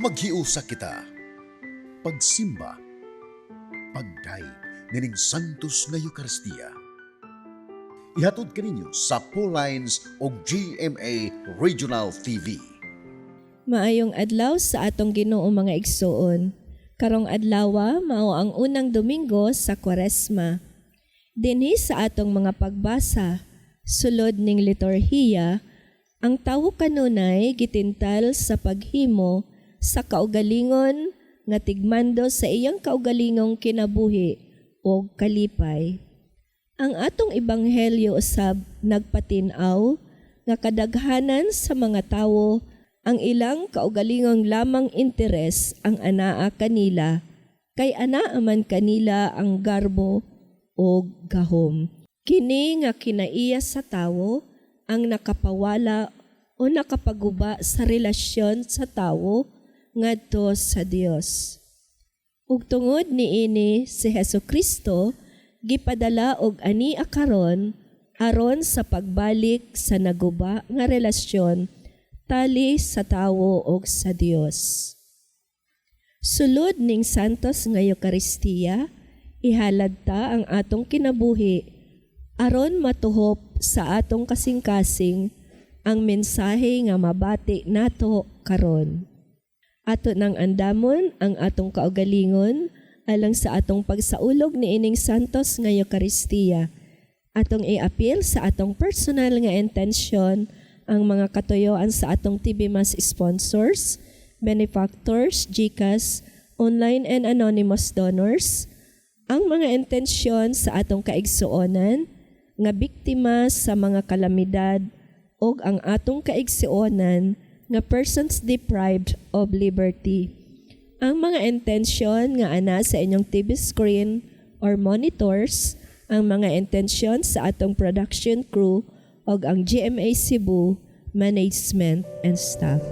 Maghiusa kita, pagsimba, pagday nining santos nga Eucharistia. Ihatod kaninyo sa Paul Lines o GMA Regional TV. Maayong adlaw sa atong Ginoo mga igsoon. Karong adlawa mao ang unang Domingo sa Kwaresma. Dinhi sa atong mga pagbasa, sulod ning liturhiya, ang tawo kanunay gitintal sa paghimo sa kaugalingon nga tigmando sa iyang kaugalingong kinabuhi o kalipay. Ang atong ebanghelyo usab nagpatinaw nga kadaghanan sa mga tawo ang ilang kaugalingong lamang interes ang anaa kanila, kay anaa man kanila ang garbo o gahom. Kini nga kinaiya sa tawo ang nakapawala o nakapaguba sa relasyon sa tawo ngadto sa Dios. Ug tungod niini si Hesukristo gipadala og ani akaron aron sa pagbalik sa naguba nga relasyon tali sa tawo ug sa Dios. Sulod ning santos nga Eucharistia, ihalad ta ang atong kinabuhi aron matuhop sa atong kasing-kasing ang mensahe nga mabati nato karon. Ato nang andamon ang atong kaugalingon alang sa atong pagsaulog ni ining santos nga Eucharistia. Atong i-appeal sa atong personal nga intensyon ang mga katuyoan sa atong TV Mass sponsors, benefactors, GCash, online and anonymous donors, ang mga intensyon sa atong kaigsuonan nga biktima sa mga kalamidad ug ang atong kaigsuonan nga persons deprived of liberty. Ang mga intensyon nga ana sa inyong TV screen or monitors, ang mga intensyon sa atong production crew o ang GMA Cebu management and staff.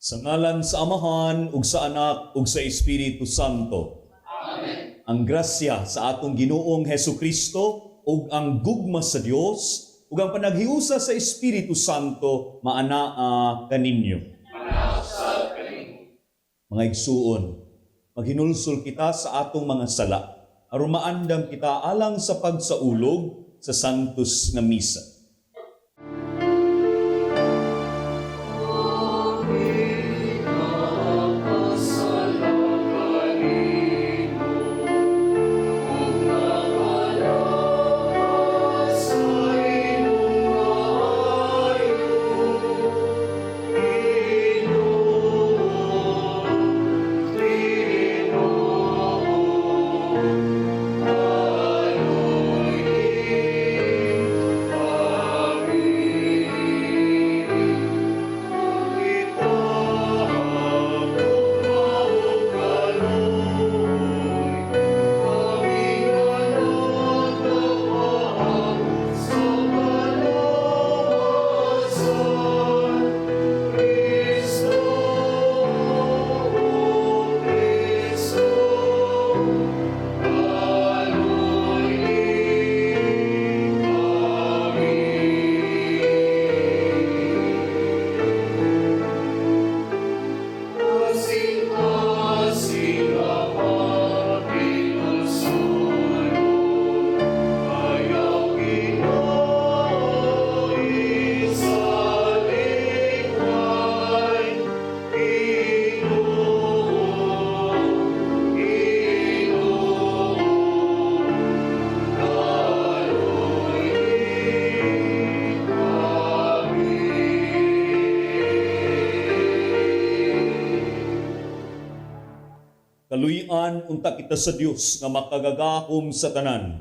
Sa ngalan sa Amahan, ug sa Anak, ug sa Espiritu Santo. Amen. Ang grasya sa atong Ginoong Hesukristo, ug ang gugma sa Dios, ug ang panaghiusa sa Espiritu Santo, maanaa kaninyo. Mga igsuon, maghinulsol kita sa atong mga sala, aron maandam kita alang sa pagsaulog sa Santos nga Misa. Kaluyan unta kita sa Dios nga makagagahom sa tanan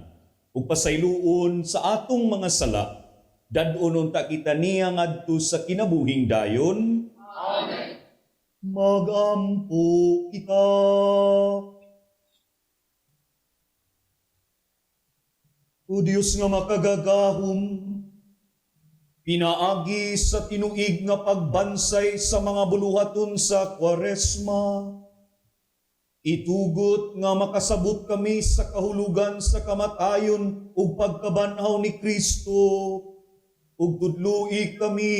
ug pasayloon sa atong mga sala, dadon unta kita niya ngadto sa kinabuhing dayon. Amen. Magampo kita. O Dios nga makagagahom, pinaagi sa tinuig nga pagbansay sa mga buluhaton sa Kwaresma, itugot nga makasabot kami sa kahulugan sa kamatayon ug pagkabanhaw ni Kristo, ug tudloi kami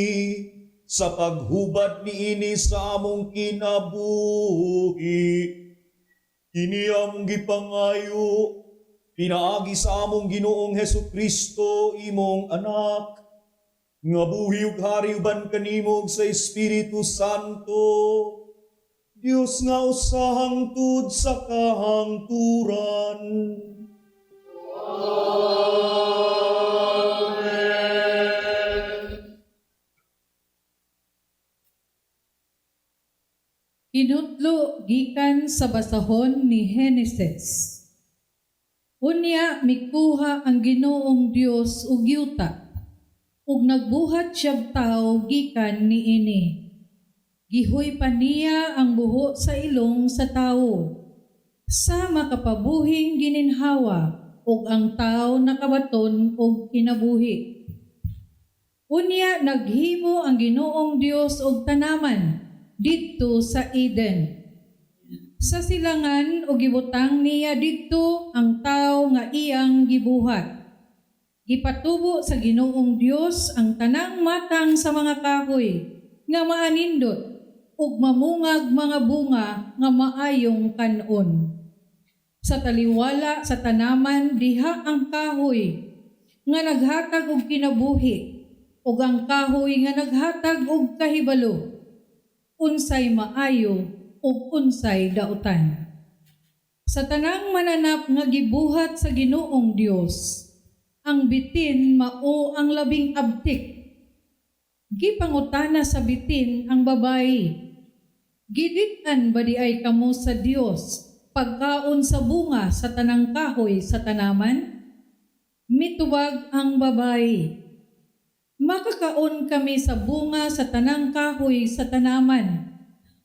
sa paghubad niini sa among kinabuhi. Kini among gipangayo, pinaagi sa among Ginoong Hesukristo, imong anak, nga buhi ug hari uban kanimo sa Espiritu Santo, Dios nga usahang tud sa kahangturan. Amen. Inutlo gikan sa basahon ni Heneses. Unya mikuha ang Ginoong Dios og yuta, ug nagbuhat siyang tao gikan niini. Gihoy pa niya ang buho sa ilong sa tao, sa makapabuhing gininhawa, ug ang tao nakabaton og kinabuhi. Unya naghimo ang Ginoong Dios og tanaman didto sa Eden. Sa silangan o gibutang niya didto ang tao nga iyang gibuhat. Gipatubo sa Ginoong Dios ang tanang matang sa mga kahoy nga maanindot ug mamungag mga bunga nga maayong kanon. Sa taliwala sa tanaman diha ang kahoy nga naghatag og kinabuhi ug ang kahoy nga naghatag og kahibalo. Unsay maayo ug unsay dautan. Sa tanang mananap nga gibuhat sa Ginoong Dios, ang bitin mao ang labing abtik. Gipangutana sa bitin ang babayi, gidit-an ba di ay kamo sa Dios pagkaon sa bunga sa tanang kahoy sa tanaman? Mitubag ang babayi, makakaon kami sa bunga sa tanang kahoy sa tanaman,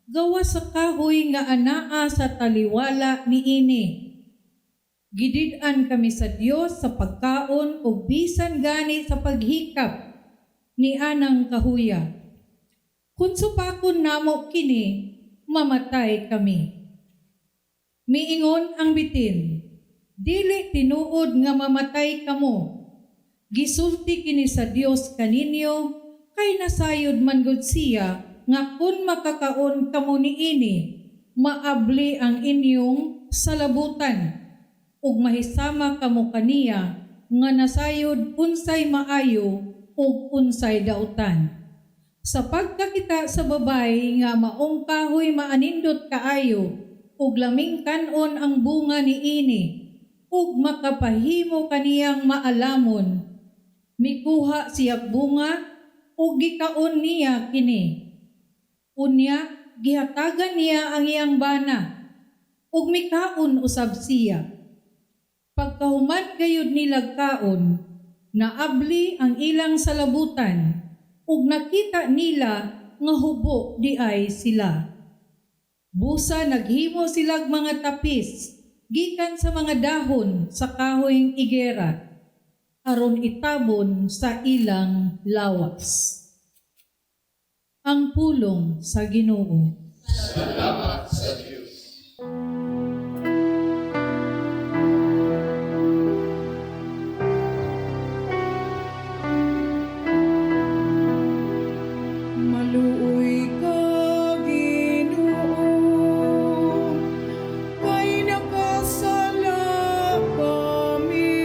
gawa sa kahoy nga anaa sa taliwala niini. Gidid-an kami sa Dios sa pagkaon o bisan gani sa paghikap ni anang kahuya. Kung supakon namo kini, mamatay kami. Miingon ang bitin, dili tinuod nga mamatay kamo. Gisulti kini sa Dios kaninyo, kay nasayod man gud siya nga kun makakaon kamo niini, maabli ang inyong salabutan. ug mahisama kamo kaniya nga nasayod unsay maayo ug unsay dautan. Sa pagkakita sa babay nga maong kahoy maanindot kaayo ug laming kanon ang bunga niini ug makapahimo kaniyang maalamon, mikuha siya bunga ug gikaon niya kini. Unya gihatagan niya ang iyang bana ug mikaon usab siya. Pagkahuman gayud nila kaon, naabli ang ilang salabutan ug nakita nila nga hubo di ay sila. Busa naghimo silag mga tapis gikan sa mga dahon sa kahoyng igera aron itabon sa ilang lawas. Ang pulong sa Ginoo. Maluoy ka, Ginoo, kay nakasala kami.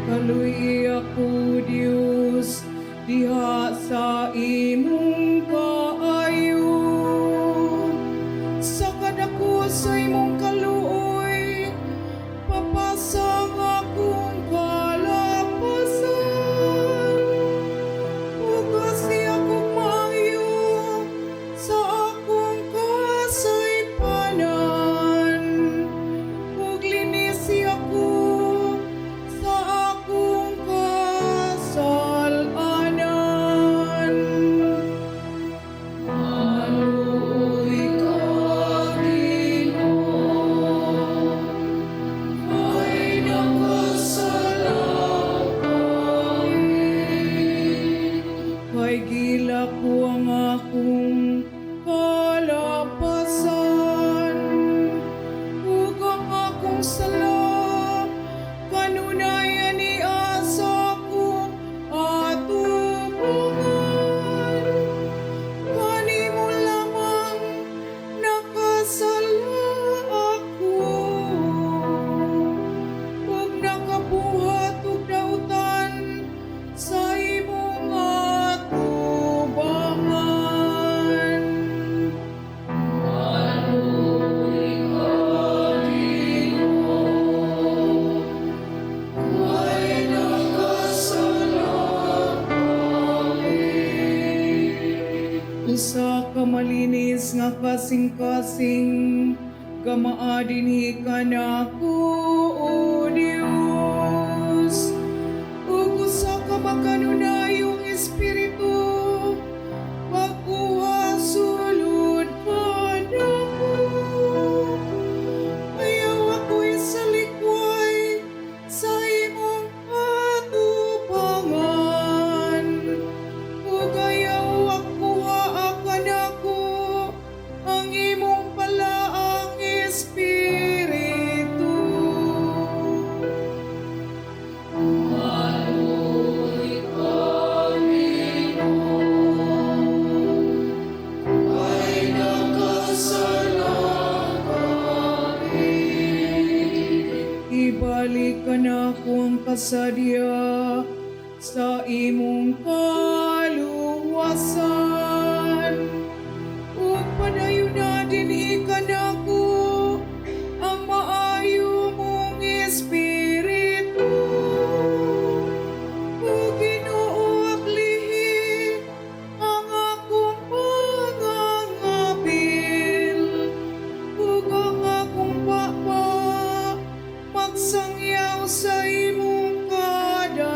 Kaluy ako, Diyos, diha sa imong kaayo. Sa kadako sa imong kaluoy, papasang akong kalapasan. Ugasi akong maayo sa akong kasaypanan. Ug linisi ako sa akong kasalanan. Maluoy ka, Ginoo, kay nakasala kami. Kay gila ko ang akong kalapasan, ug ang akong sala kanunayan ni asa ko atubangan. Kanimo lamang nakasala ako, ug nakabuhat og dautan sa imong atubangan. Maluoy ka, Ginoo, kay nakasala kami. Usa ka malinis nga kasing-kasing, gamaa dinhi ka nako, O Dios. Ug usa ka makanunayong espiritu, pagkuha sulod pa nako. Ayaw ako'y salikway sa imong atubangan. Ug ayaw ako haakan ako ang imong palaang espiritu. Maluoy ka, Ginoo, kay nakasala kami. Ibalik ka na akong kasadya sa imong kaluwasan, ug padayon na dinhi ka nako ang maayo mong espiritu. O Ginoo, aklihi ang akong pangangabil, ug ang akong papa magsangyaw sa imong kadalatan.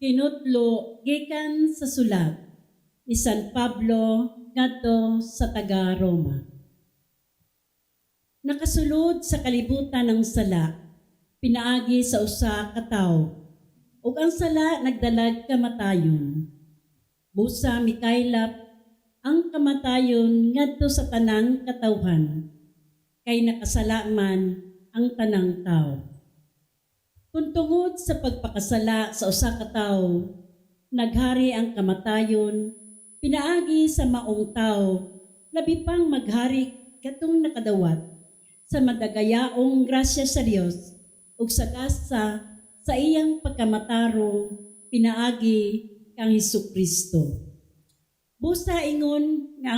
Kinutlo gikan sa sulat ni San Pablo ngadto sa taga Roma. Nakasulod sa kalibutan ng sala, pinaagi sa usa ka tawo, ug ang sala nagdalag kamatayon. Busa mikaylap ang kamatayon ngadto sa tanang katawhan, kay nakasala man ang tanang tawo. Kung tungod sa pagpakasala sa usa ka tawo, naghari ang kamatayon, pinaagi sa maong tawo, labi pang maghari katong nakadawat sa madagayaong grasya sa Dios ug sa gasa sa iyang pagkamatarong pinaagi kang Hesukristo. Busa ingon nga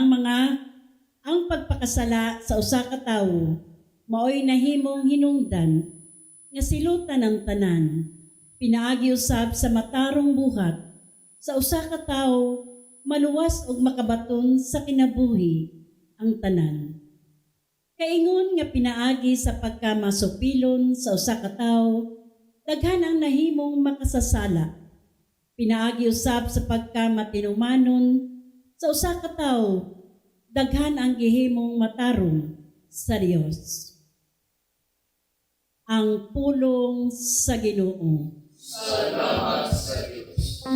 ang pagpakasala sa usa ka tawo maoy nahimong hinungdan nga silutan ng tanan, pinaagi usab sa matarong buhat, sa usa ka tawo, maluwas og makabaton sa kinabuhi ang tanan. Kaingon nga pinaagi sa pagkamasupilon sa usa ka tawo, daghan ang nahimong makasasala. Pinaagi usab sa pagkamatinumanon sa usa ka tawo, daghan ang gihimong matarong sa Dios. Ang pulong sa Ginoo. Salamat sa Diyos.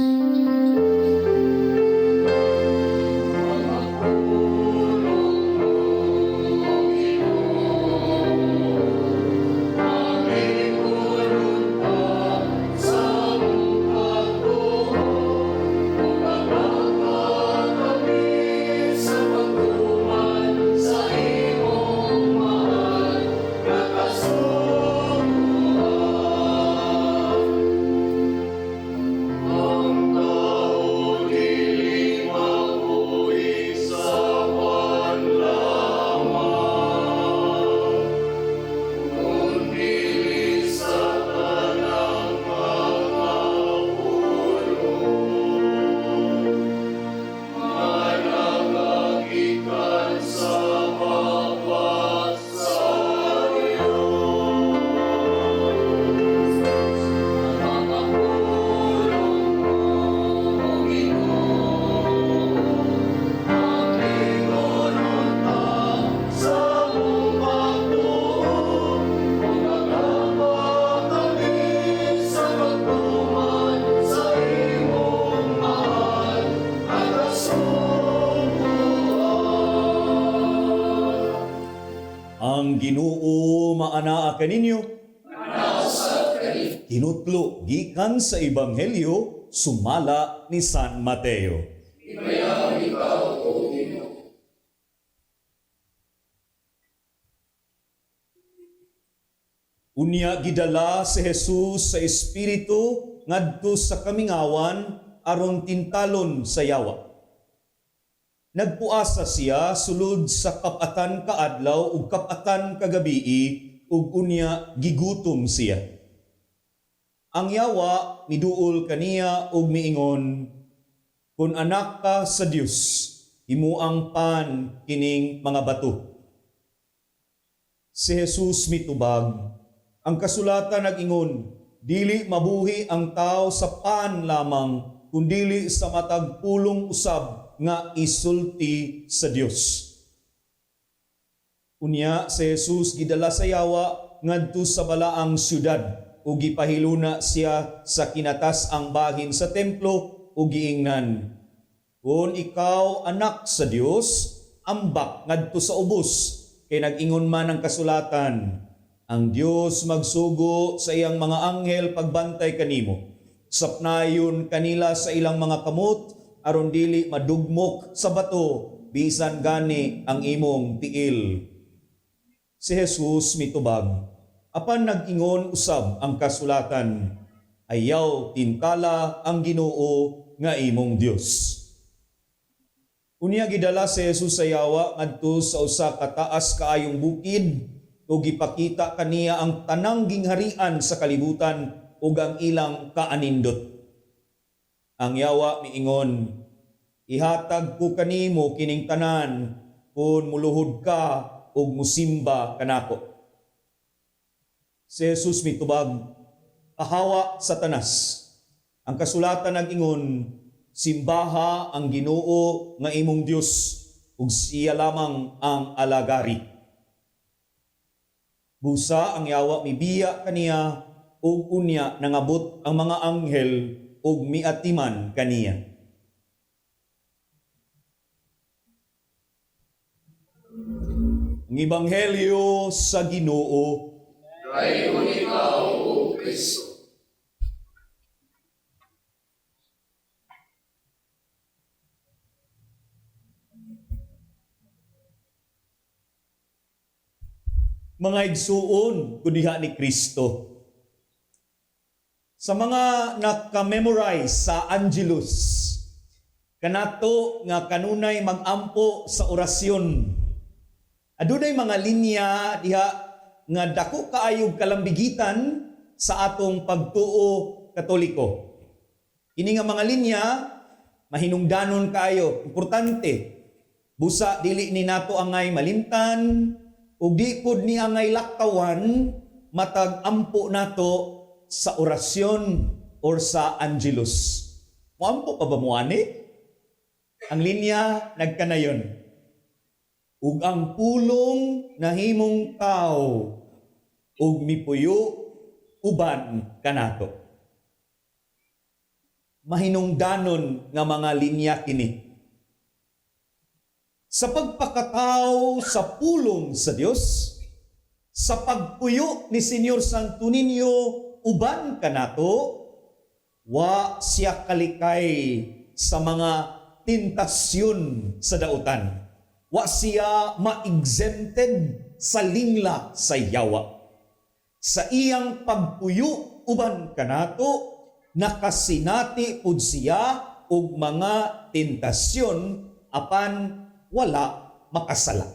Ang Ginoo maanaa kaninyo. Kinutlo gikan sa Ebanghelyo sumala ni San Mateo. Unya gidala si Jesus sa Espiritu ngadto sa kamingawan aron tintalon sa yawa. Nagpuasa siya sulod sa kapatan kaadlaw ug kapatan kagabii ug unya gigutom siya. Ang yawa miduol kaniya ug miingon, "Kun anak ka sa Dios, himuang pan kining mga bato." Si Jesus mitubag, ang kasulatan nag-ingon, "Dili mabuhi ang tao sa pan lamang, kundili sa matag pulong usab nga isulti sa Dios." Unya si Jesus gidala sa yawa ngadto sa balaang syudad ug gipahiluna siya sa kinatas-ang bahin sa templo ug giingnan, "Kung ikaw anak sa Dios, ambak ngadto sa ubos, kay nag-ingon man ang kasulatan, ang Dios magsugo sa iyang mga anghel pagbantay kanimo. Sapnayon kanila sa ilang mga kamot aron dili madugmok sa bato bisan gani ang imong tiil." Si Jesus mitubag, apan nag-ingon usab ang kasulatan, "Ayaw tintala ang Ginoo nga imong Dios." Unya gidala si Jesus sa yawa ngadto sa usa ka taas kaayong bukid ug gipakita kaniya ang tanang gingharian sa kalibutan ug ang ilang kaanindot. Ang yawa miingon, "Ihatag ko kanimo kining tanan kung muluhod ka ug musimba kanako." Si Jesus mitubag, "Ahawa Satanas, Ang kasulatan nag-ingon, simbaha ang Ginoo nga imong Dios ug siya lamang ang alagari. Busa ang yawa mibiya kaniya ug unya nangabot ang mga anghel ug miatiman kaniya. Ang Ebanghelyo sa Ginoo. Dayon ikaw, O Kristo. Mga igsuon kudiha ni Kristo. Sa mga naka-memorize sa Angelus, kanato nga kanunay mag-ampo sa orasyon. Adunay mga linya diha nga dako kaayog kalambigitan sa atong pagtuo Katoliko. Kini nga mga linya mahinungdanon kaayo, importante. Busa dili ni nato angay malimtan ug di pod ni angay laktawan matag ampo nato sa orasyon or sa Angelus. Moampo pa ba mo ani? Ang linya nagkanayon. Ug ang pulong nahimong tao ug mipuyo uban kanato. Mahinungdanon nga mga linya kini. Sa pagpakatao sa pulong sa Dios, sa pagpuyo ni Senyor Santo Niño uban kanato, wa siya kalikay sa mga tentasyon sa dautan. Wa siya ma-exempted sa lingla sa yawa. Sa iyang pagpuyo uban kanato, nakasinati pud siya og mga tentasyon apan wala makasala.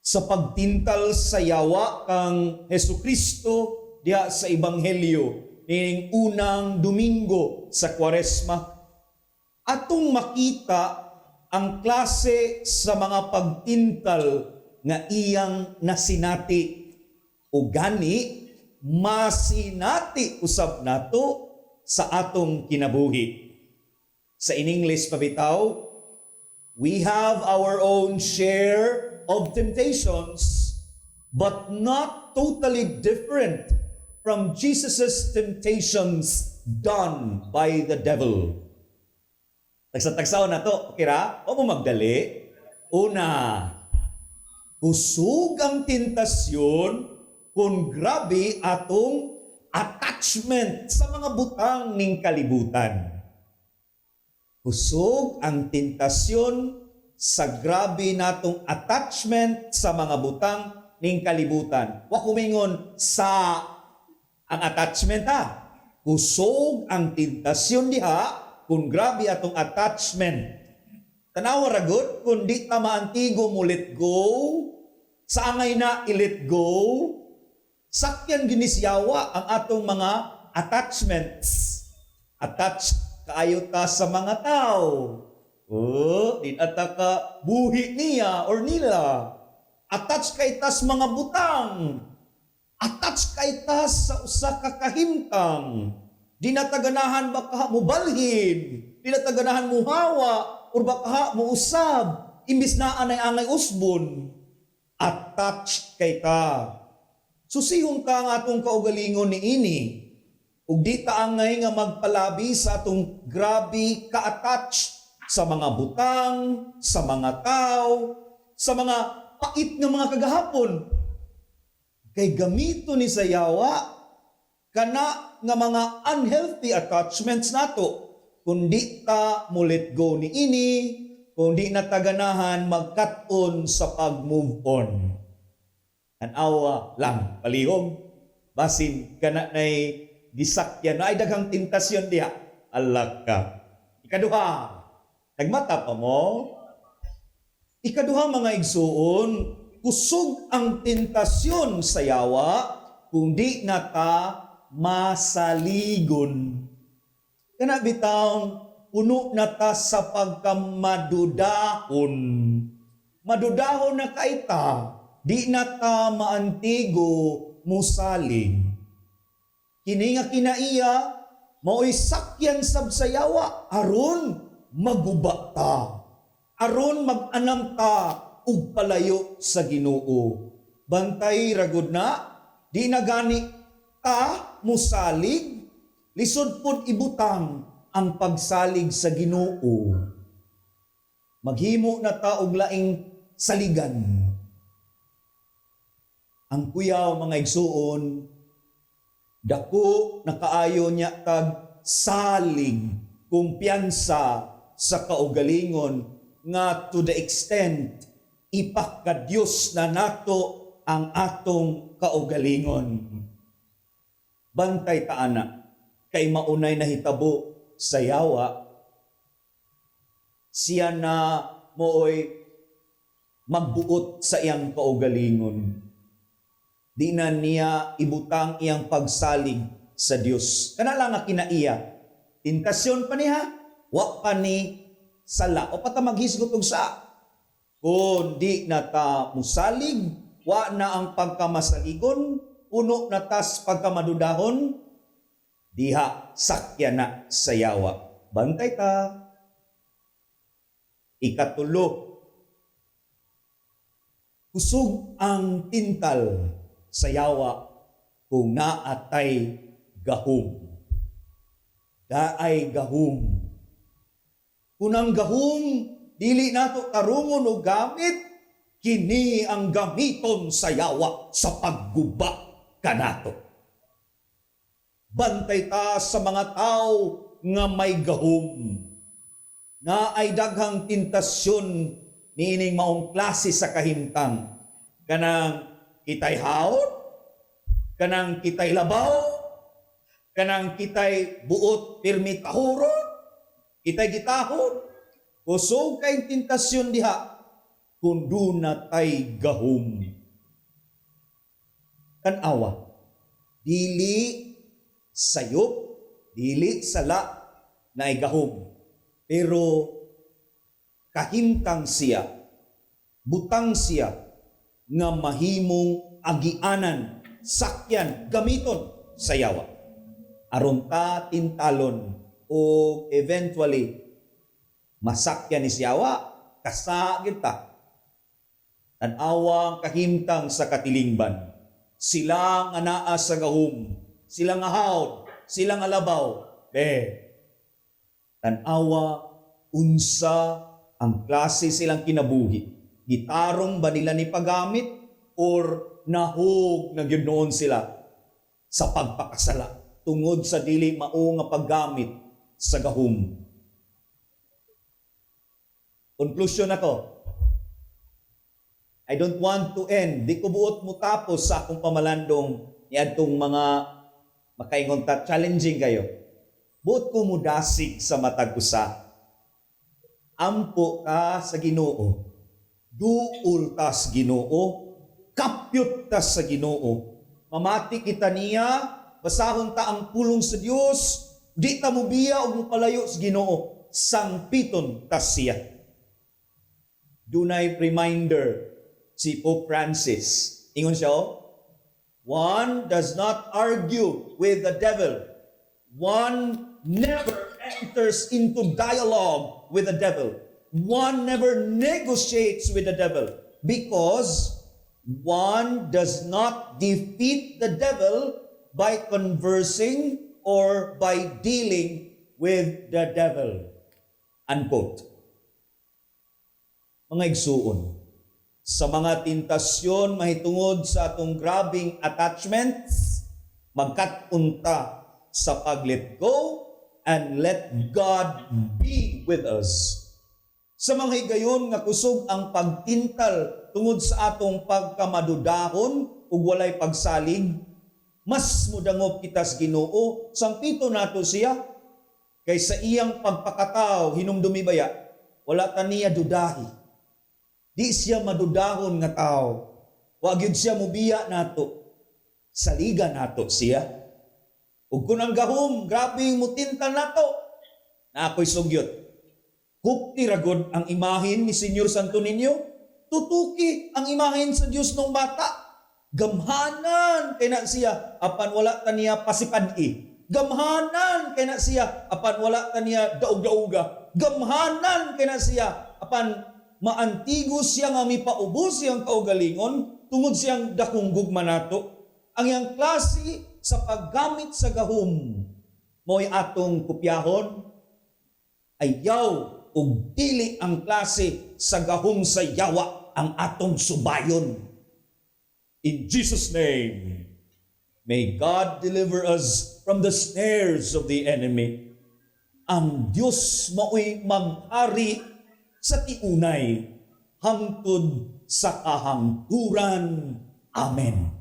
Sa pagtintal sa yawa kang Hesukristo diha sa Ebanghelyo ning unang Domingo sa Kwaresma, atong makita ang klase sa mga pagtintal nga iyang nasinati o gani masinati usab nato sa atong kinabuhi. Sa in English pabitaw, we have our own share of temptations, but not totally different from Jesus' temptations done by the devil. Tagsa-tagsaw na to, okay ra? O mo magdali? Una, kusog ang tentasyon kung grabe atong attachment sa mga butang ning kalibutan. Kusog ang tentasyon sa grabe natong attachment sa mga butang ning kalibutan. Wa kumingon sa ang attachment ha. Kusog ang tentasyon diha kung grabe atong attachment. Tanawa ra gud kung di ta maantigo mo let go, sa angay na i-let go, sakyan ginisyawa ang atong mga attachments. Attached kaayo ta sa mga tao. Di ata ka buhi niya or nila. Attached kay ta sa mga butang. Attached kay ta sa usa ka kahimtang. Di nataganahan baka mo balhin. Di nataganahan mo hawa or baka mo usab. Imbis na anay angay usbon. Attached kay ta. Susihon ta ang atong kaugalingon ni ini. Ug di ta angay nga magpalabi sa atong grabe ka-attach sa mga butang, sa mga tao, sa mga pait nga mga kagahapon. Kay gamito ni sa yawa kana nga mga unhealthy attachments nato. Kundi ta mo let go ni ini, kundi nataganahan magkat-on sa pag-move on. Tanawa lang palihom basin kana nay gisakyan na ay daghang tentasyon diha. Alak ka. Ikaduha, nagmata pa mo? Ikaduha mga igsuon, kusog ang tentasyon sa yawa kung di na ta masaligon. Kana bitawng puno na ta sa pagkamadudahon. Madudahon na kaita, di na ta maantigo musalig. kini nga kinaiya mao'y sakyan sab sa yawa aron maguba ta, aron mag-anam ta ug palayo sa Ginoo. Bantay ragod na, di na gani ta musalig, lisod pod ibutang ang pagsalig sa Ginoo. Maghimo na ta og laing saligan. Ang kuyaw mga igsuon, dako nakaayo niya tag salig, kumpiyansa sa kaugalingon nga to the extent ipakadyos na nato ang atong kaugalingon. Bantay ta ana, kay maunay na hitabo sa yawa, siya na mooy magbuot sa iyang kaugalingon. Di na niya ibutang iyang pagsalig sa Dios. Kana lang nga kinaiya, tentasyon pa niya, wa pa ni sala, o pata maghisgot og sa. Kung di na ta musalig, wa na ang pagkamasaligon, puno na tas pagkamadudahon, diha sakya na sa yawa. Bantay ta. Ikatulo, kusog ang tintal sa yawa kung naatay gahom. Daay gahom. Kung ang gahom, dili nato tarungon o gamit, kini ang gamiton sa yawa sa pagguba kanato. Bantay ta sa mga tao nga may gahom, na ay daghang tentasyon niining maong klase sa kahimtang. Kanang kitay haot, kanang kitay labaw, kanang kitay buot pirmi tahurot, kitay gitahon, kusog kay tentasyon diha, kundo na tay gahom. Tanawa, dili sayop, dili sala na gahom, pero kahimtang siya, butang siya, nga mahimong agianan, sakyan, gamiton sa yawa. Aron ta tintalon o eventually masakyan ni siyawa, kasagid ta. Tanawang kahimtang sa katilingban. Sila nga naa sa gahom, sila nga haod, sila nga labaw. Tanawa unsa ang klase silang kinabuhi. Gitarong ba nila ni paggamit or nahog na gyud noon sila sa pagpakasala tungod sa dili mao nga paggamit sa gahom. Conclusion ako. I don't want to end. Di ko buot mo tapos sa akong pamalandong niadtong mga makaingon ta challenging kayo. Buot ko mo dasig sa matag usa. Ampo ka sa Ginoo. Duol tas Ginoo, kapyot tas sa Ginoo. Mamati kita niya, basahon ta ang pulong sa Dios, di ta mo biya og mopalayo sa Ginoo, sangpiton tas siya. Dunay reminder si Pope Francis. Ingon siya, one does not argue with the devil. One never enters into dialogue with the devil. One never negotiates with the devil because one does not defeat the devil by conversing or by dealing with the devil. Unquote. Mga igsuon, sa mga tentasyon mahitungod sa atong grabing attachments, magkatunta sa pag-let go and let God be with us. Sa mga higayon nga kusog ang pagtintal tungod sa atong pagkamadudahon ug walay pagsalig, mas mudangop kita sa Ginoo, sangpito nato siya, kay sa iyang pagpakataw hinumdumi baya, wala ta niya dudahi. Di siya madudahon nga tao. Wa gyud siya mubiya nato. Saliga nato siya. Ug kun ang gahom, grabe mutintal nato. Na ako'y sugyot. Kupti ragod ang imahin ni Senyor Santo Niño. Tutuki ang imahin sa Dios ng bata. Gamhanan kay na siya apan wala ta niya pasipad-i. Gamhanan kay na siya apan wala ta niya daog-dauga. Gamhanan kay na siya apan maantigo siya nga mipaubos siyang kaugalingon tungod siyang dakong gugma nato. Ang iyang klase sa paggamit sa gahom mo'y atong kopyahon, ayaw ug dili ang klase sa gahom sa yawa ang atong subayon. In Jesus' name, may God deliver us from the snares of the enemy. Ang Diyos mao'y maghari sa tiunay hangtod sa kahangturan. Amen.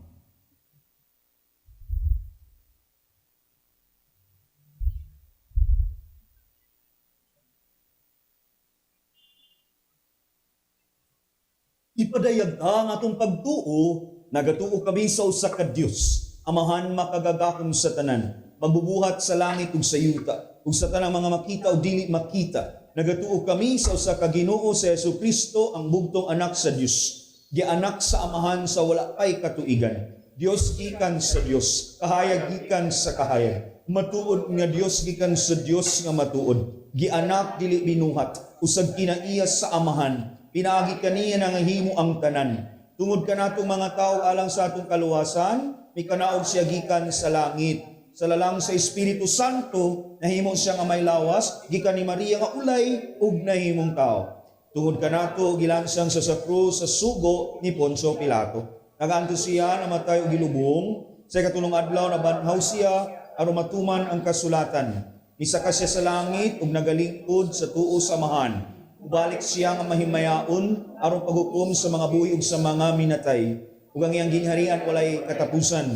Ipadayag ang atong pagtuo, nagatuo kami sa usa ka Dios, amahan makagagahom sa tanan, magbubuhat sa langit ug sa yuta, ug sa tanang mga makita o dili makita. Nagatuo kami sa usa ka Ginoo sa Jesucristo, ang bugtong anak sa Dios, gianak sa amahan sa wala pay katuigan. Dios gikan sa Dios, kahayag gikan sa kahayag. Matuod nga Dios gikan sa Dios nga matuod. Gianak dili binuhat, usag kinaiya sa amahan. Pinaagi kaniya nga himo ang tanan. Tungod kanatong mga tao alang sa atong kaluwasan, may kanaog siya gikan sa langit. Sa lalang sa Espiritu Santo, nahimo siya nga may lawas, gikan ni Maria nga ulay, ug nahimong tao. Tungod kanato, gilansang sa krus sa sugo ni Poncio Pilato. Naganto siya, namatay og gilubong, sa katulong adlaw na banhaw siya, aron matuman ang kasulatan. Misaka siya sa langit, ug nagalingkod sa tuo sa amahan. Ubalik siya nga mahimayaon aron paghukom sa mga buhi ug sa mga minatay. Ug ang iyang ginharian walay katapusan.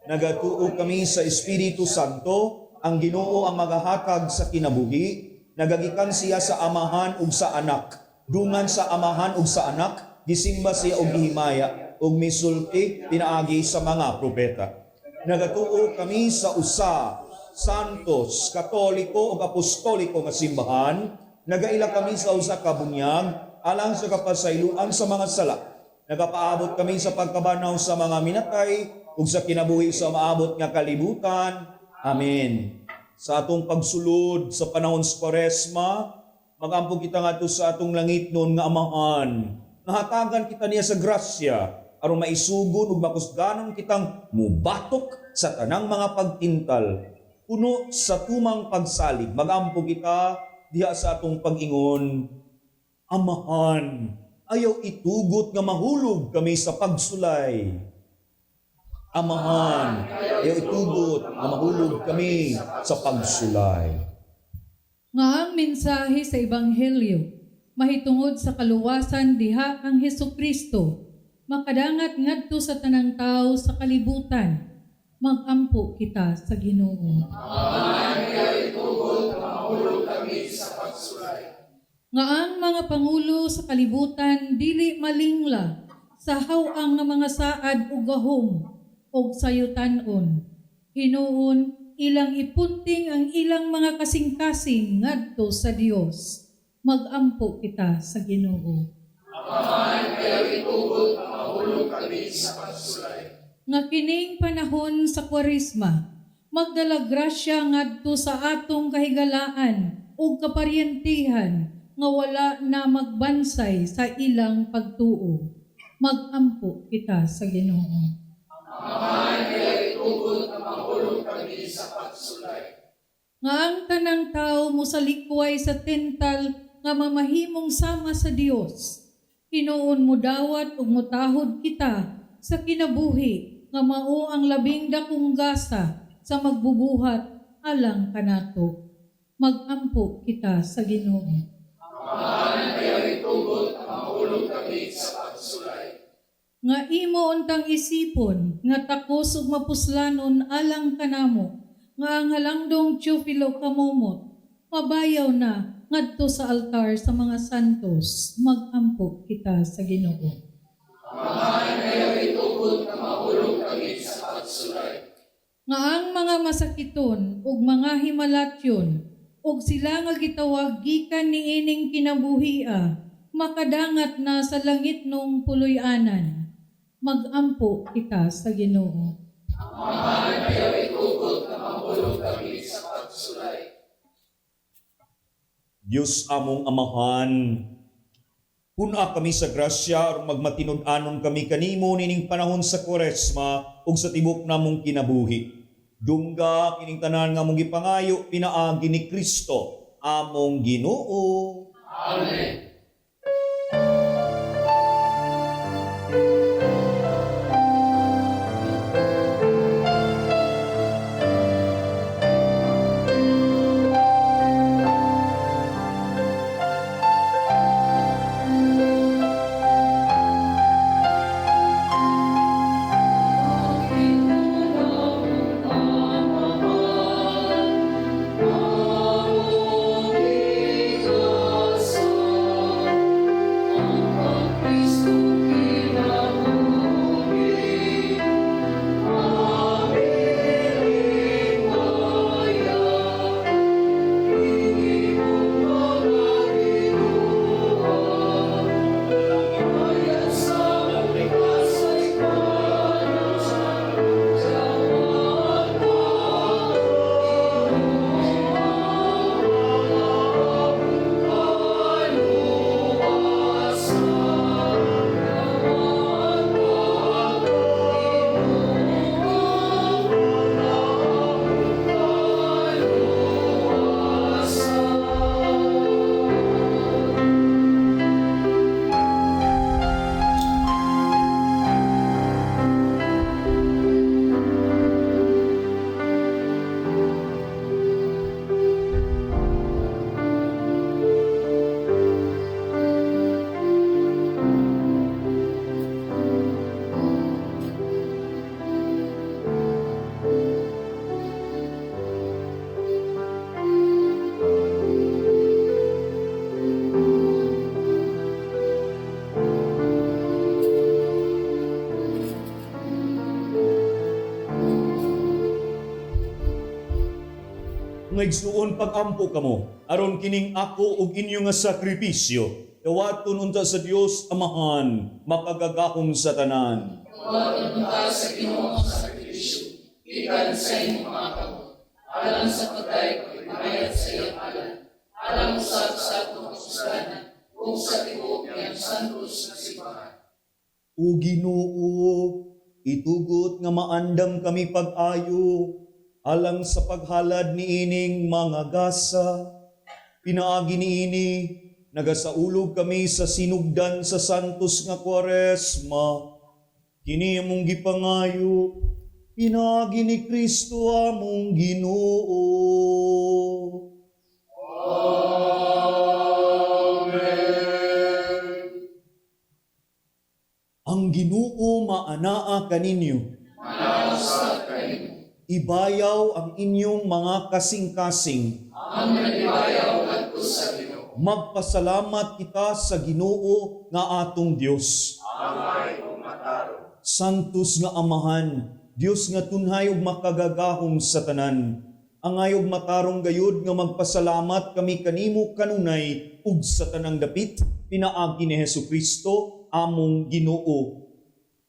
Nagatuo kami sa Espiritu Santo, ang Ginoo ang magahatag sa kinabuhi. Nagagikan siya sa amahan ug sa anak. Dungan sa amahan ug sa anak, gisimba siya og gihimaya ug misulti pinaagi sa mga propeta. Nagatuo kami sa usa, santos, katoliko ug apostoliko nga simbahan. Nagaila kami sa usa ka bunyag alang sa kapasayloan sa mga sala. Nagapaabot kami sa pagkabanaw sa mga minatay ug sa kinabuhi sa maabot nga kalibutan. Amen. Sa atong pagsulod sa panahon sa Kwaresma, magampo kita ngadto sa atong langit noon nga amahan. Nahatagan kita niya sa grasya aron maisugon ug makusganon kitang mubatok sa tanang mga pagtintal. Puno sa tumang pagsalig, magampo kita diha sa atong pag-ingon, amahan, ayaw itugot nga mahulog kami sa pagsulay. Amahan, ayaw itugot nga mahulog kami sa pagsulay. Nga ang mensahe sa Ebanghelyo, mahitungod sa kaluwasan diha kang Hesukristo, makadangat ngadto sa tanang tao sa kalibutan, magampo kita sa Ginoo. Nga ang mga pangulo sa kalibutan dili malingla sa hawang nga mga saad ug gahom ug sayutanon. Hinuon ilang ipunting ang ilang mga kasing-kasing ngadto sa Dios. Magampo kita sa Ginoo. Nga kining panahon sa Kwaresma, magdala grasya ngadto sa atong kahigalaan ug kaparyentihan nga wala na magbansay sa ilang pagtuo. Magampo kita sa Ginoo. Nga ang tanang tao musalikway sa tental nga mamahimong sama sa Dios. Hinuon mo dawat ug mutahod kita sa kinabuhi nga mao ang labing dakong gasa sa magbubuhat alang kanato. Magampo kita sa Ginoo. Nga imo untang isipon nga takos ug mapuslanon alang kanamo nga ang halangdong Teofilo kamomot mabayaw na ngadto sa altar sa mga santos. Magampo kita sa Ginoo. Nga ang mga masakiton ug mga himalatyon ug sila nga gitawag gikan niining kinabuhia, makadangat na sa langit nung puloy-anan. Magampo kita sa Ginoo. Diyos among amahan, puna kami sa grasya aron magmatinud-anon kami kanimo nining panahon sa Kwaresma ug sa tibok namong kinabuhi. Dungga kining tanan nga mong gipangayo pinaagi ni Kristo among Ginoo. Amen. Nga igsuon pag-ampo kamo, aron kining ako ug inyo nga sakripisyo, dawaton unta sa Dios Amahan, makagagahom sa tanan. Dawaton unta sa Ginoo sa sakripisyo, gikan sa imong mga kamot, alang sa pagdayeg pagbayad sa iyang alan, alang usab sa atong kasalanan, ug sa tibuok niyang santos nga simbahan. O Ginoo, itugot nga maandam kami pag-ayo, alang sa paghalad ni ining mga gasa. Pinaagi ni ini, nagasaulog kami sa sinugdan sa santos nga Kwaresma. Kini among gipangayo, pinaagi ni Kristo among Ginoo. Amen. Ang Ginoo maanaa kaninyo. Manausap kayo. Ibayaw ang inyong mga kasing-kasing. Ang nalibayaw ngadto sa Ginoo. Magpasalamat kita sa Ginoo nga atong Dios. Angay kong mataro. Santos nga Amahan, Dios nga tunhay ug makagagahom sa tanan. Angay ug matarong gayud nga magpasalamat kami kanimo kanunay ug sa tanang dapit pinaagi ni Hesukristo among Ginoo.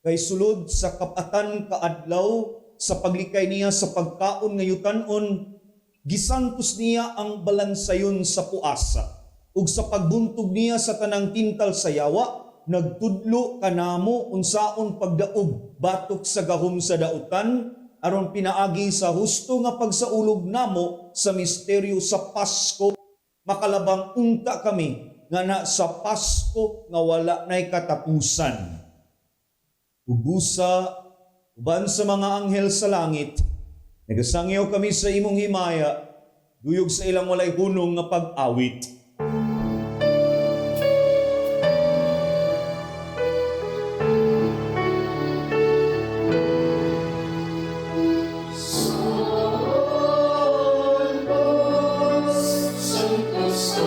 Kay sulod sa kapatan kaadlaw sa paglikay niya sa pagkaon nga yutan-on, gisantos niya ang balansayon sa puasa. Ug sa pagbuntog niya sa tanang tintal sa yawa, nagtudlo kanamo unsaon pagdaog batok sa gahom sa dautan, aron pinaagi sa husto nga pagsaulog namo sa misteryo sa Pasko. Makalabang unta kami nga na sa Pasko nga wala na'y katapusan. Ubusa, uban sa mga anghel sa langit, nagasangyaw kami sa imong himaya, duyog sa ilang walay hunong nga pag-awit. Santos,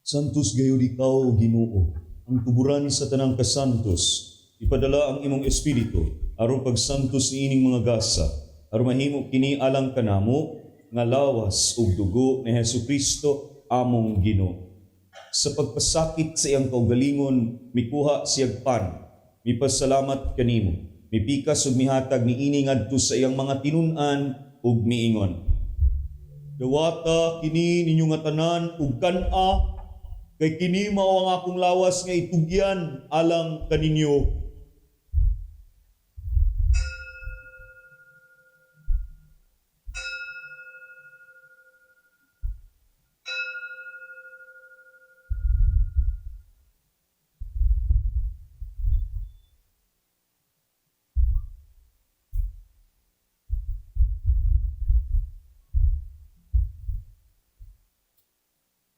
Santos gayud ikaw, Ginoo, ang tuburan sa tanang kasantos. Ipadala ang imong espiritu aron pagsantos niining mga gasa, aron mahimo kini alang kanamo nga lawas ug dugo ni Hesukristo among Ginoo. Sa pagpasakit sa iyang kaugalingon, mikuha siyag pan, mipasalamat kanimo, mipikas ug mihatag niini ngadto sa iyang mga tinun-an ug miingon. Dawata kini ninyo nga tanan ug kan-a, kay kini mao ang akong lawas nga itugyan alang kaninyo.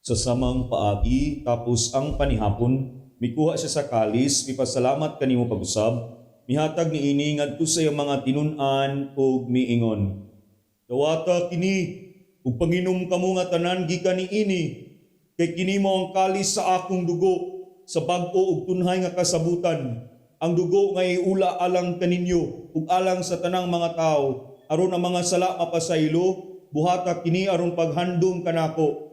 Sa samang paagi, tapos ang panihapon, mikuha siya sa kalis, mipasalamat kanimo pag-usab, mihatag ni ini ngadto sa iyang mga tinun-an ug miingon. Dawata kini, ug panginom kamo nga tanan gikan ni ini, kay kini mao ang kalis sa akong dugo, sa bag-o ug tunhay nga kasabutan. Ang dugo nga iula alang kaninyo ug alang sa tanang mga tawo, aron ang mga sala mapasaylo, buhata kini aron paghandom kanako.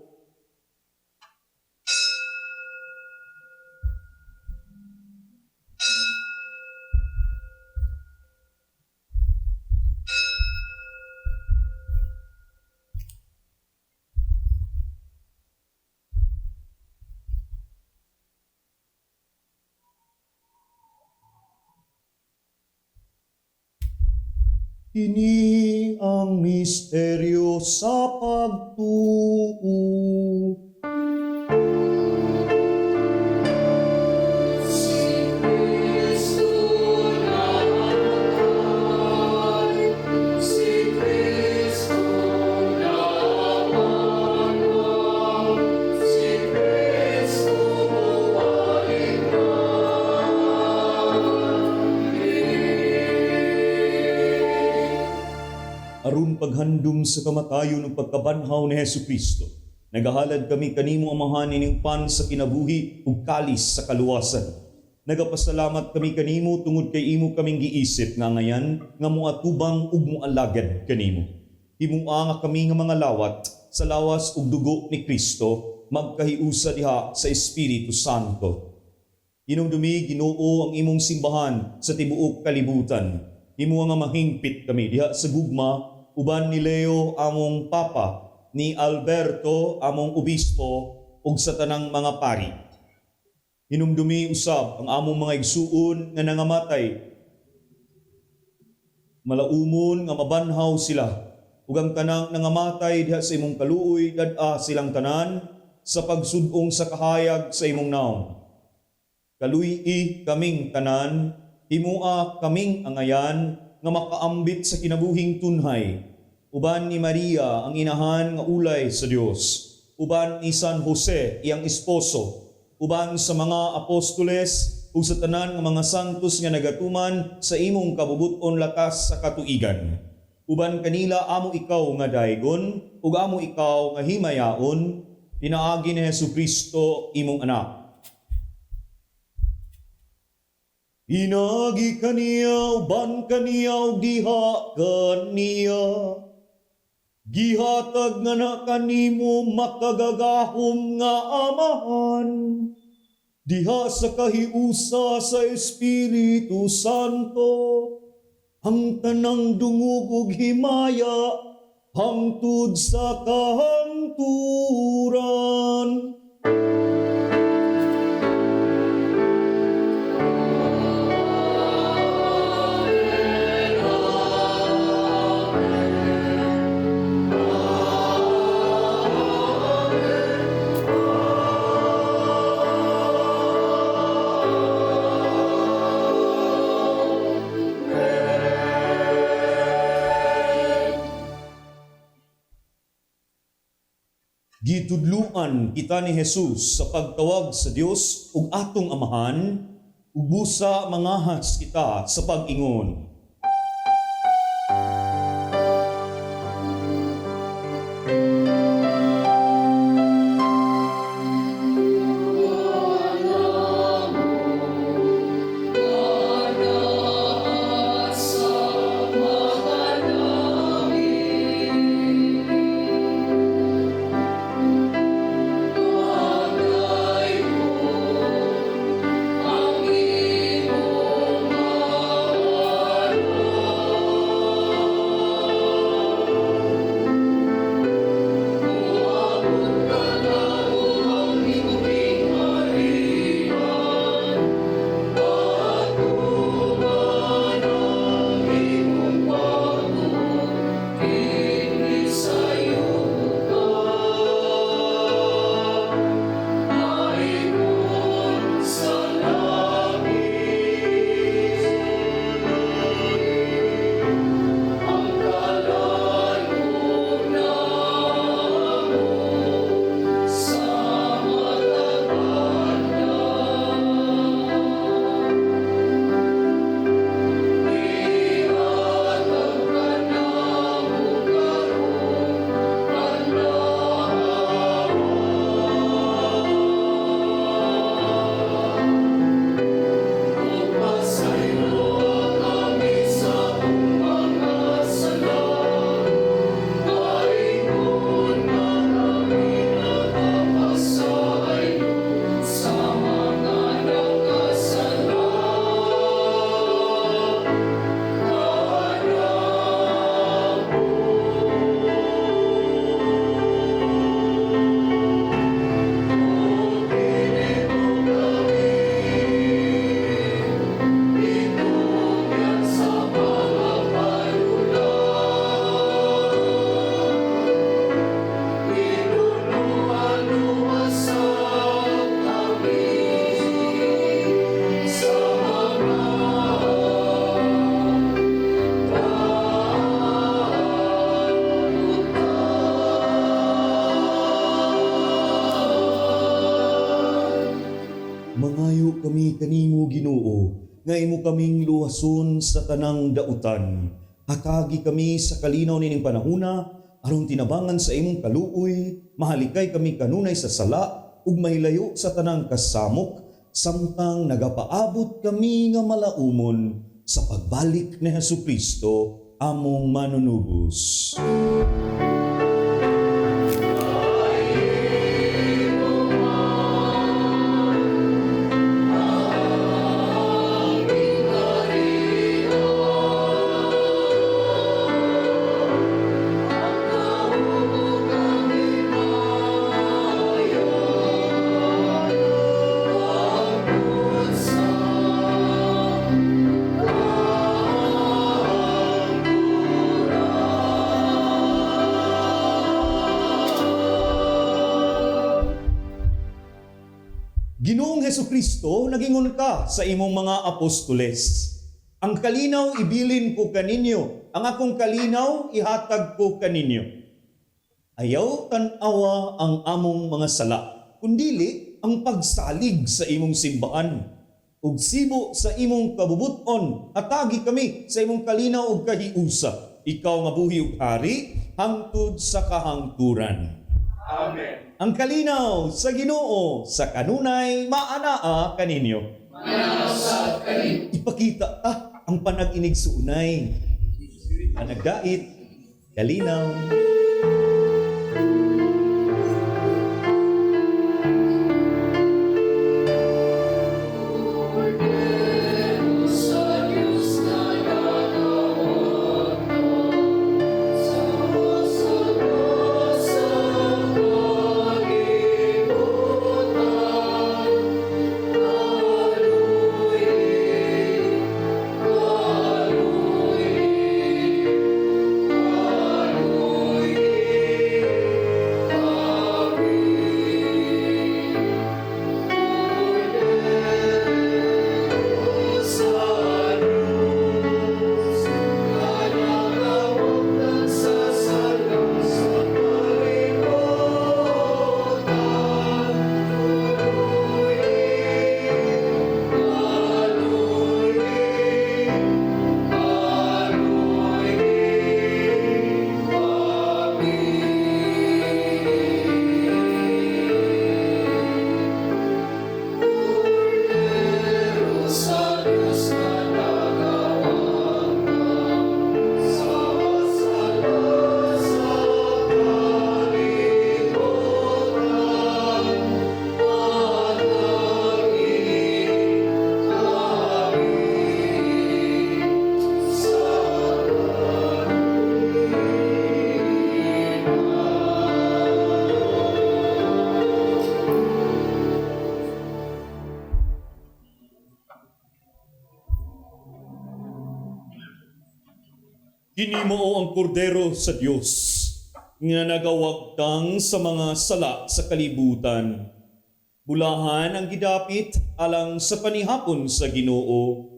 Kini ang misteryo sa pagtuo. Aron paghandom sa kamatayon ug pagkabanhaw ni Hesukristo, nagahalad kami kanimo amahan ining pan sa kinabuhi ug kalis sa kaluwasan. Nagapasalamat kami kanimo tungod kay imo kaming giisip nga ngayan nga moatubang ug moalagad kanimo. Himua nga kami nga mga lawat sa lawas ug dugo ni Kristo magkahiusa diha sa Espiritu Santo. Hinumdumi Ginoo ang imong simbahan sa tibuok kalibutan. Himo nga mahingpit kami diha sa gugma uban ni Leo among Papa, ni Alberto among Obispo, ug sa tanang mga pari. Hinumdumi usab ang among mga igsuon nga nangamatay. Malaumon nga mabanhaw sila, ug ang tanang nangamatay diha sa imong kaluoy, dad-a silang tanan sa pagsud-ong sa kahayag sa imong naong. Kaluy-i kaming tanan, himua kaming angayan, nga makaambit sa kinabuhing tunhay, uban ni Maria ang inahan nga ulay sa Dios, uban ni San Jose iyang esposo, uban sa mga apostoles ug sa tanan nga mga santos nga nagatuman sa imong kabubuton lakas sa katuigan. Uban kanila amo ikaw nga daygon ug amo ikaw nga himayaon, pinaagi ni Hesukristo imong anak. Hinagi kaniya, uban kaniya, diha kaniya. Gihatag nga na kanimo makagagahom nga amahan. Diha sa kahiusa sa Espiritu Santo. Ang tanang dungog ug himaya, hangtod sa kahangturan. Gitudluan kita ni Jesus sa pagtawag sa Dios ug atong amahan, ug busa mangahas kita sa pag-ingon. Mangayo kami kanimo Ginoo, nga imo kaming luwason sa tanang dautan. Hakagi kami sa kalinaw nining panahuna, aron tinabangan sa imong kaluoy, mahalikay kami kanunay sa sala, ug mahilayo sa tanang kasamok, samtang nagapaabot kami nga malaumon sa pagbalik ni Hesukristo, among manunubos. Ginoong Hesukristo, nagingon ka sa imong mga apostoles. Ang kalinaw ibilin ko kaninyo, ang akong kalinaw ihatag ko kaninyo. Ayaw tan-awa ang among mga sala, kundili ang pagsalig sa imong simbahan. Ug sibo sa imong kabubuton, atagi kami sa imong kalinaw ug kahiusa. Ikaw nga buhi ug hari, hangtod sa kahangturan. Amen. Ang kalinaw sa Ginoo sa kanunay maanaa kaninyo. Mananausap kanin. Ipakita ang panag-inig sa unay. Panagdait, kalinaw. Ginimo ang kordero sa Dios nga nagawagtang sa mga sala sa kalibutan. Bulahan ang gidapit alang sa panihapon sa Ginoo.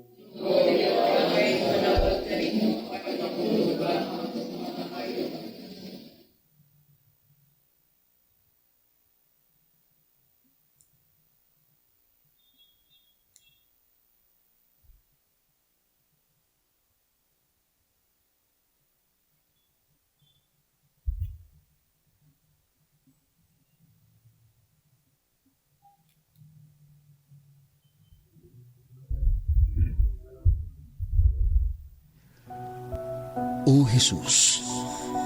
O Jesus,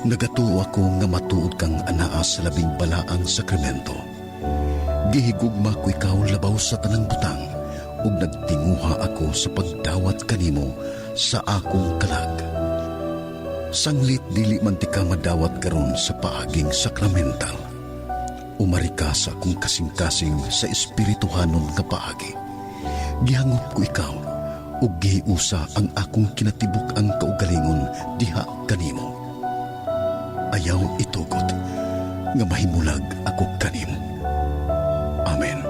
nagatuo ako nga matuod kang anaa sa labing balaang sakramento. Gihigugma ko ikaw labaw sa tanang butang, ug nagtinguha ako sa pagdawat kanimo sa akong kalag. Sanglit dili man ti ka madawat karon sa paaging sakramental. Umari ka sa akong kasing-kasing sa espirituhanon nga paagi. Gihangop ko ikaw, ug gihiusa ang akong kinatibuk ang kaugalingon diha kanimo. Ayaw itugot nga mahimulag ako kanimo. Amen.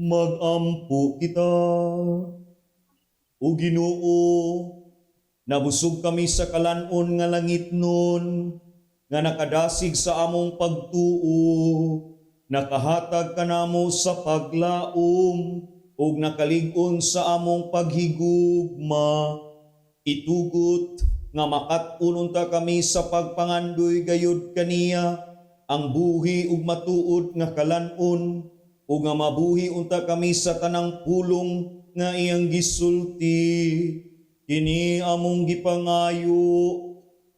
magampo kita. O Ginoo, nabusog kami sa kalanon nga langit nun, nga nakadasig sa among pagtuo, nakahatag ka namo sa paglaom, ug nakalig-on sa among paghigugma. Itugot nga makat-unon ta kami sa pagpangandoy gayud kaniya, ang buhi ug matuod nga kalanon, ug nga mabuhi unta kami sa tanang pulong nga iyang gisulti. Kini among gipangayo,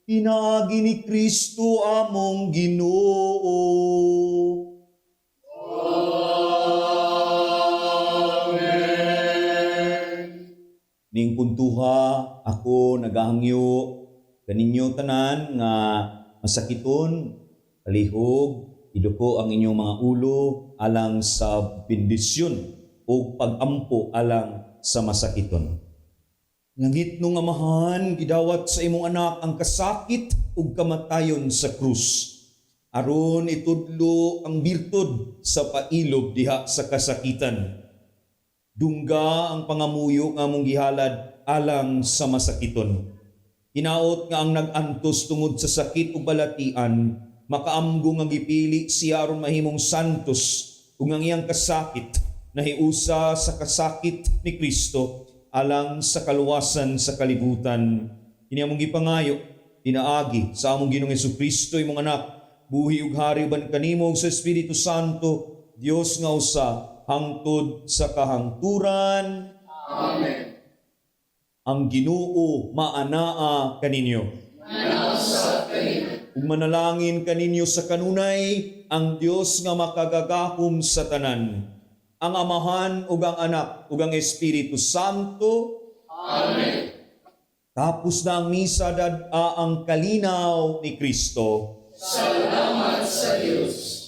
pinaagi ni Kristo among Ginoo. Ning puntuha ako nagahangyo kaninyo tanan nga masakiton, palihog, iduko ang inyong mga ulo alang sa bendisyon o pag-ampo alang sa masakiton. Langit nung amahan, gidawat sa imong anak ang kasakit ug kamatayon sa krus. Aron itudlo ang birtud sa pailog diha sa kasakitan. Dungga ang pangamuyo nga mong gihalad alang sa masakiton. Hinaot nga ang nag-antos tungod sa sakit ug balatian, makaamgo nga gipili siya aron mahimong santos ug ang iyang kasakit nahiusa sa kasakit ni Kristo alang sa kaluwasan sa kalibutan. Kini among gipangayo, pinaagi sa among Ginoong Jesucristo imong anak, buhi ug hari uban kanimo ug sa Espiritu Santo, Dios nga usa hangtod sa kahangturan. Amen. Ang Ginoo maanaa kaninyo. Manasa kanino. Ug manalangin kaninyo sa kanunay ang Dios nga makagagahom sa tanan, ang Amahan ug ang Anak ug ang Espiritu Santo. Amen. Tapos na ang misa, dad-a ang kalinaw ni Kristo. Salamat sa Diyos.